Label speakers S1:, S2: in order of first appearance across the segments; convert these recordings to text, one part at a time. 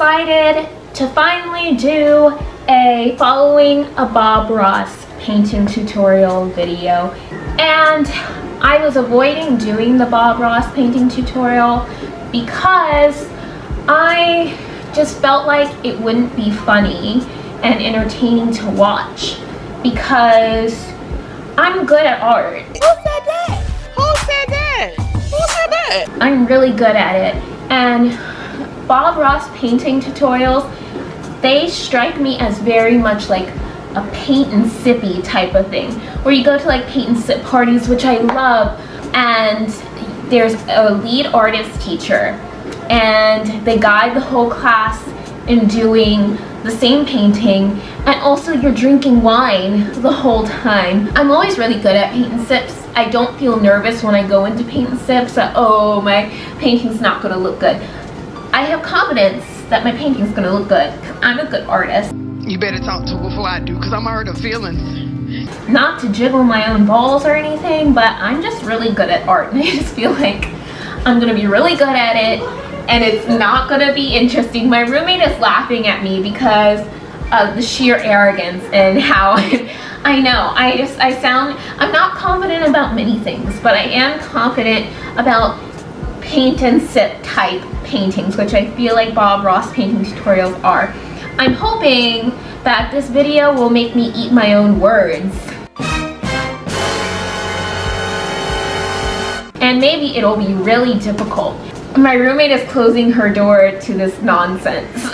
S1: decided to finally do a following a Bob Ross painting tutorial video, and I was avoiding doing the Bob Ross painting tutorial because I just felt like it wouldn't be funny and entertaining to watch, because I'm good at art.
S2: Who said that? Who said that? Who said that?
S1: I'm really good at it, and Bob Ross painting tutorials, they strike me as very much like a paint and sippy type of thing, where you go to like paint and sip parties, which I love, and there's a lead artist teacher and they guide the whole class in doing the same painting, and also you're drinking wine the whole time. I'm always really good at paint and sips. I don't feel nervous when I go into paint and sips that, oh, my painting's not gonna look good. I have confidence that my painting's gonna look good. I'm a good artist.
S2: You better talk to her before I do, because I'm hurt of feelings.
S1: Not to jiggle my own balls or anything, but I'm just really good at art, and I just feel like I'm gonna be really good at it, and it's not gonna be interesting. My roommate is laughing at me because of the sheer arrogance and how I know, I'm not confident about many things, but I am confident about paint and sip type paintings, which I feel like Bob Ross painting tutorials are. I'm hoping that this video will make me eat my own words. And maybe it'll be really difficult. My roommate is closing her door to this nonsense.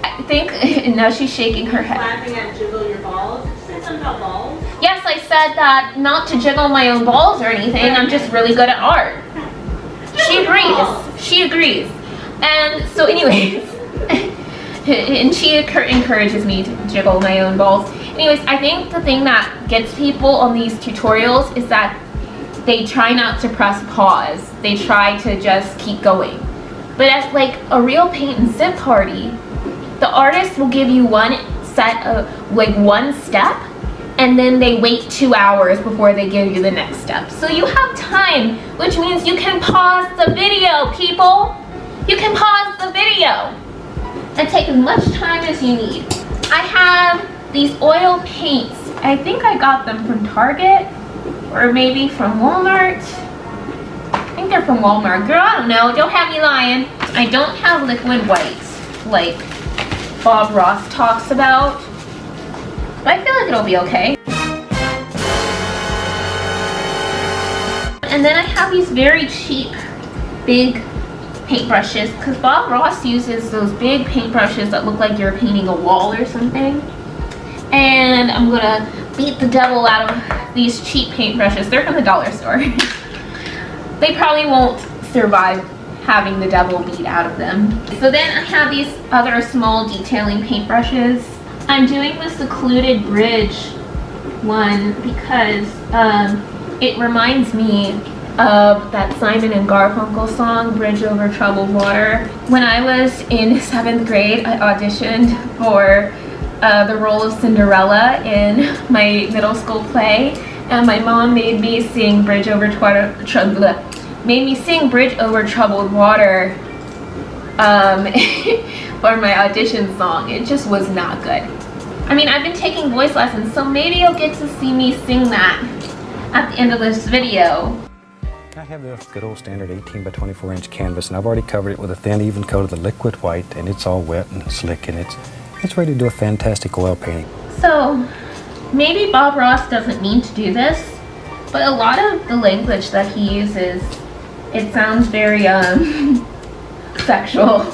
S1: I think, now she's shaking her head.
S3: Laughing at jiggle your balls? Did you say something about balls?
S1: Yes, I said that not to jiggle my own balls or anything. I'm just really good at art. She agrees. She agrees. And so anyways, and she encourages me to jiggle my own balls. Anyways, I think the thing that gets people on these tutorials is that they try not to press pause. They try to just keep going. But at like a real paint and sip party, the artist will give you one set of like one step, and then they wait 2 hours before they give you the next step. So you have time, which means you can pause the video, people. You can pause the video and take as much time as you need. I have these oil paints. I think I got them from Target or maybe from Walmart. I think they're from Walmart. Girl, I don't know. Don't have me lying. I don't have liquid whites like Bob Ross talks about, but I feel like it'll be okay. And then I have these very cheap, big paintbrushes, because Bob Ross uses those big paintbrushes that look like you're painting a wall or something. And I'm gonna beat the devil out of these cheap paintbrushes. They're from the dollar store. They probably won't survive having the devil beat out of them. So then I have these other small detailing paintbrushes. I'm doing the secluded bridge one because it reminds me of that Simon and Garfunkel song, Bridge Over Troubled Water. When I was in 7th grade, I auditioned for the role of Cinderella in my middle school play, and my mom made me sing Bridge Over Troubled Water for my audition song. It just was not good. I mean, I've been taking voice lessons, so maybe you'll get to see me sing that at the end of this video.
S4: I have this good old standard 18 by 24 inch canvas, and I've already covered it with a thin even coat of the liquid white, and it's all wet and slick, and it's ready to do a fantastic oil painting.
S1: So maybe Bob Ross doesn't mean to do this, but a lot of the language that he uses, it sounds very sexual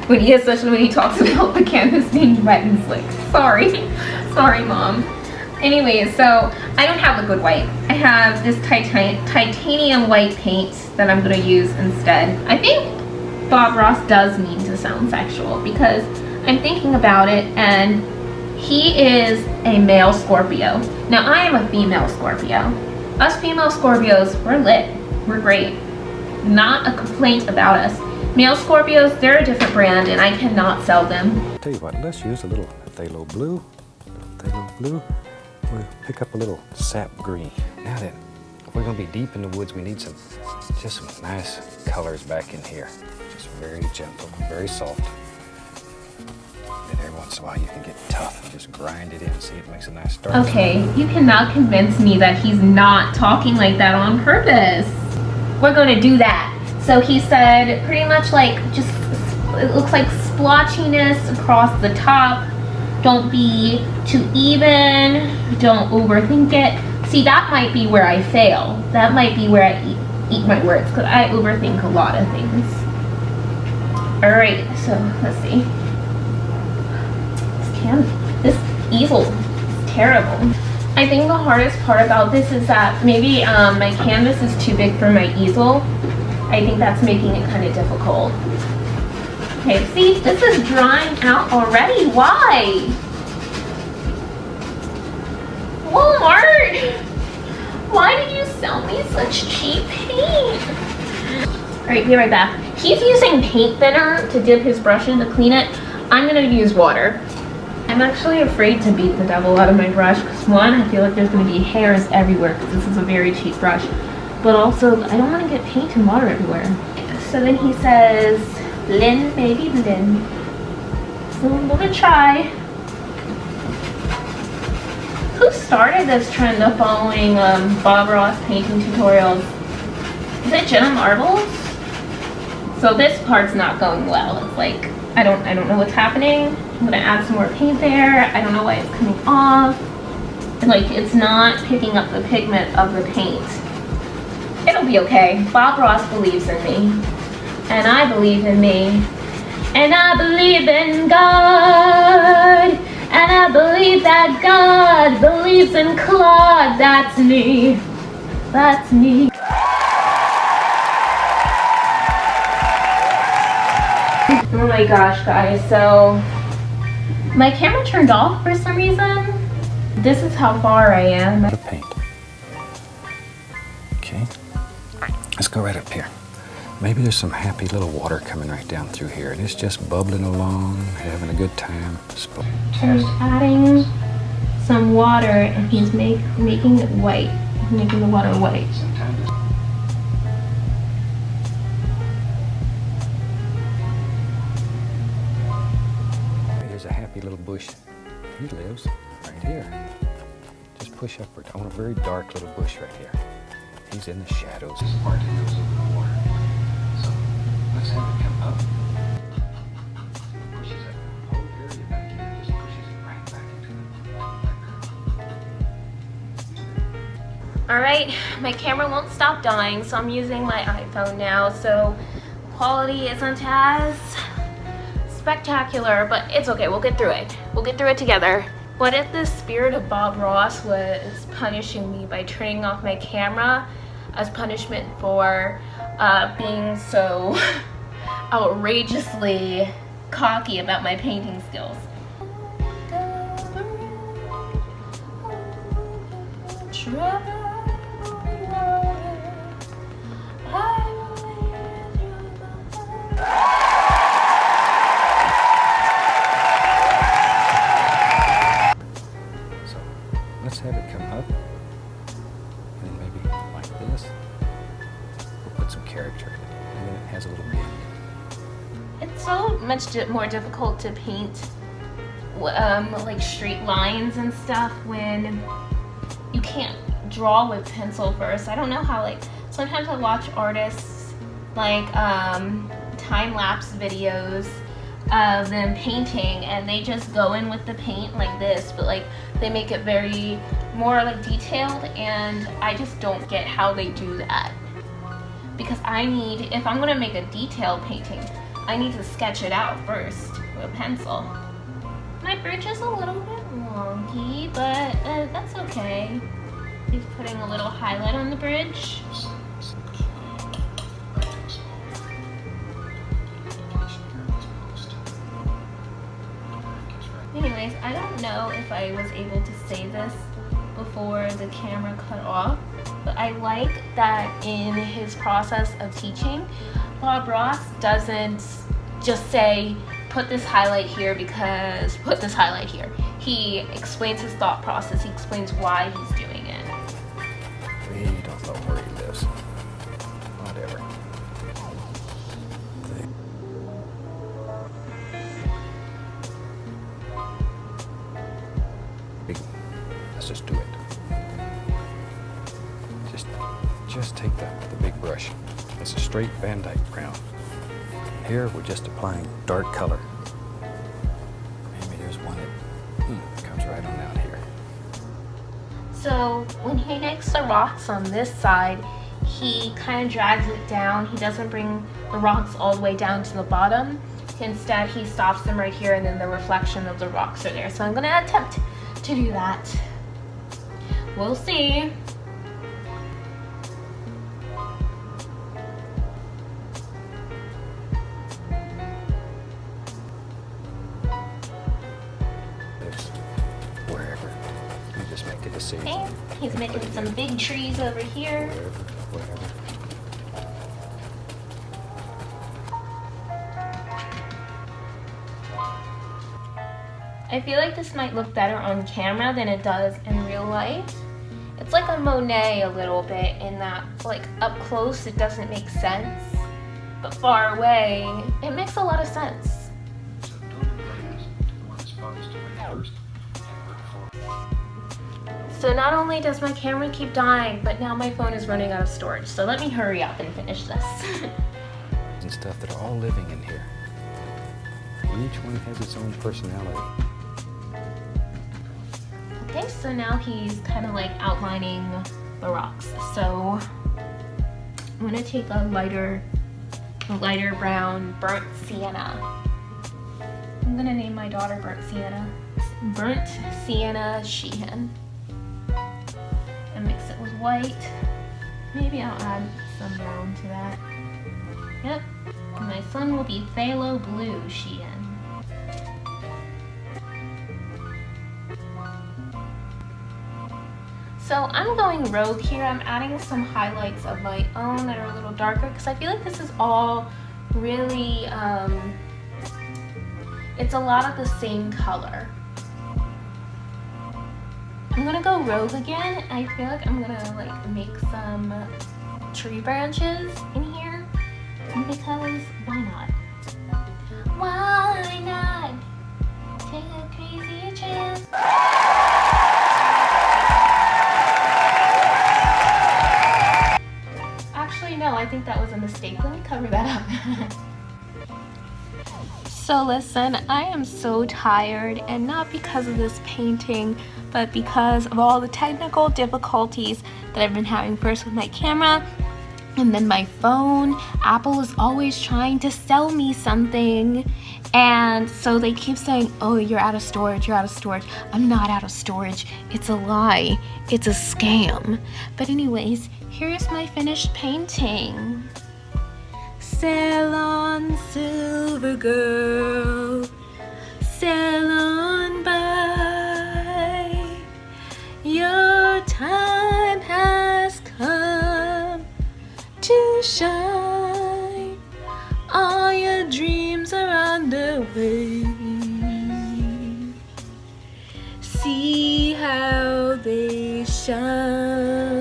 S1: especially when he talks about the canvas being wet and slick. Sorry mom. Anyways, so I don't have liquid white. I have this titanium white paint that I'm gonna use instead. I think Bob Ross does mean to sound sexual, because I'm thinking about it, and he is a male Scorpio. Now I am a female Scorpio. Us female Scorpios, we're lit, we're great. Not a complaint about us. Male Scorpios, they're a different brand, and I cannot sell them.
S4: I'll tell you what, let's use a little phthalo blue. We'll pick up a little sap green. Now then, if we're gonna be deep in the woods, we need just some nice colors back in here. It's very gentle, very soft. And every once in a while you can get tough and just grind it in. See, it makes a nice start.
S1: Okay, you cannot convince me that he's not talking like that on purpose. We're gonna do that. So he said pretty much like just, it looks like splotchiness across the top. Don't be too even. Don't overthink it. See, that might be where I fail. That might be where I eat my words, because I overthink a lot of things. Alright, so let's see. This easel is terrible. I think the hardest part about this is that maybe my canvas is too big for my easel. I think that's making it kind of difficult. Okay, see, this is drying out already. Why? Walmart! Why did you sell me such cheap paint? Alright, be right back. He's using paint thinner to dip his brush in to clean it. I'm gonna use water. I'm actually afraid to beat the devil out of my brush because one, I feel like there's gonna be hairs everywhere because this is a very cheap brush. But also, I don't want to get paint and water everywhere. So then he says, blend, baby, blend. So I'm gonna try. Who started this trend of following Bob Ross painting tutorials? Is it Jenna Marbles? So this part's not going well. It's like, I don't know what's happening. I'm gonna add some more paint there. I don't know why it's coming off. Like, it's not picking up the pigment of the paint. It'll be okay. Bob Ross believes in me. And I believe in me. And I believe in God. And I believe that God believes in Claude. That's me. That's me. Oh my gosh, guys. So, my camera turned off for some reason. This is how far I am.
S4: The paint. Okay. Let's go right up here. Maybe there's some happy little water coming right down through here. And it's just bubbling along, having a good time.
S1: Just adding some water and he's making it white. He's making the water white.
S4: There's a happy little bush. He lives right here. Just push upward. I want a very dark little bush right here. He's in the shadows. This part goes over the water. So let's have it come up. Pushes that whole area back here. Just pushes it right back into the
S1: Alright, my camera won't stop dying, so I'm using my iPhone now. So quality isn't as spectacular, but it's okay. We'll get through it. We'll get through it together. What if the spirit of Bob Ross was punishing me by turning off my camera as punishment for being so outrageously cocky about my painting skills?
S4: So let's have it come up. And then maybe like this. We'll put some character in it. And then it has a little bend.
S1: It's so much more difficult to paint like straight lines and stuff when you can't draw with pencil first. I don't know how, like, sometimes I watch artists like time-lapse videos of them painting and they just go in with the paint like this, but like they make it very more like detailed, and I just don't get how they do that. Because I need, if I'm gonna make a detailed painting, I need to sketch it out first with a pencil. My bridge is a little bit wonky, but that's okay. He's putting a little highlight on the bridge. Anyways, I don't know if I was able to say this before the camera cut off, but I like that in his process of teaching, Bob Ross doesn't just say, put this highlight here because put this highlight here. He explains his thought process. He explains why he's doing it.
S4: We don't know where he lives. Whatever. big, let's just do it. Just take the big brush. It's a straight Van Dyke brown. Here we're just applying dark color. Maybe there's one that comes right on out here.
S1: So when he makes the rocks on this side, he kind of drags it down. He doesn't bring the rocks all the way down to the bottom. Instead, he stops them right here, and then the reflection of the rocks are there. So I'm gonna attempt to do that. We'll see.
S4: Wherever. You just make a decision.
S1: Okay, he's making some big trees over here.
S4: Wherever.
S1: I feel like this might look better on camera than it does in real life. It's like a Monet a little bit in that, like, up close it doesn't make sense, but far away it makes a lot of sense. So not only does my camera keep dying, but now my phone is running out of storage. So let me hurry up and finish this.
S4: And stuff that are all living in here. And each one has its own personality.
S1: Okay, so now he's kind of like outlining the rocks. So I'm gonna take a lighter brown burnt sienna. I'm gonna name my daughter Burnt Sienna Sheehan. And mix it with white. Maybe I'll add some brown to that. Yep. And my son will be Phthalo Blue Sheehan. So I'm going rogue here. I'm adding some highlights of my own that are a little darker because I feel like this is all really, it's a lot of the same color. I'm gonna go rogue again. I feel like I'm gonna like make some tree branches in here because why not? Why not? Take a crazy chance. Actually, no, I think that was a mistake. Let me cover that up. So listen, I am so tired, and not because of this painting, but because of all the technical difficulties that I've been having, first with my camera and then my phone. Apple is always trying to sell me something, and so they keep saying, oh, you're out of storage, you're out of storage. I'm not out of storage. It's a lie. It's a scam. But anyways, here's my finished painting. Sail on, silver girl, sail on by. Your time has come to shine. All your dreams are underway. See how they shine.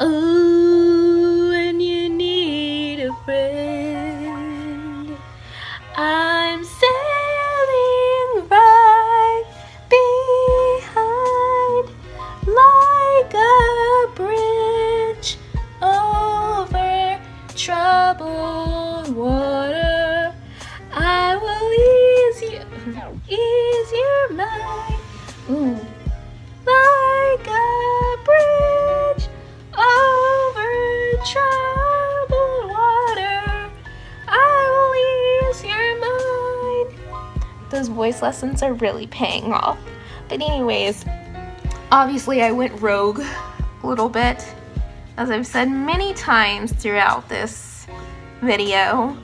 S1: Oh, when you need a friend, I'm sailing right behind, like a bridge over troubled water. I will ease your mind. Ooh. Like a bridge over troubled water, I will ease your mind. Those voice lessons are really paying off. But anyways, obviously I went rogue a little bit, as I've said many times throughout this video.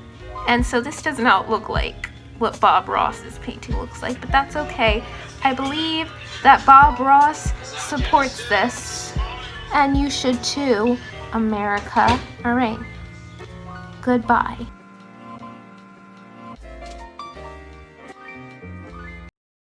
S1: And so this does not look like what Bob Ross's painting looks like, but that's okay. I believe that Bob Ross supports this, and you should too, America. All right, goodbye.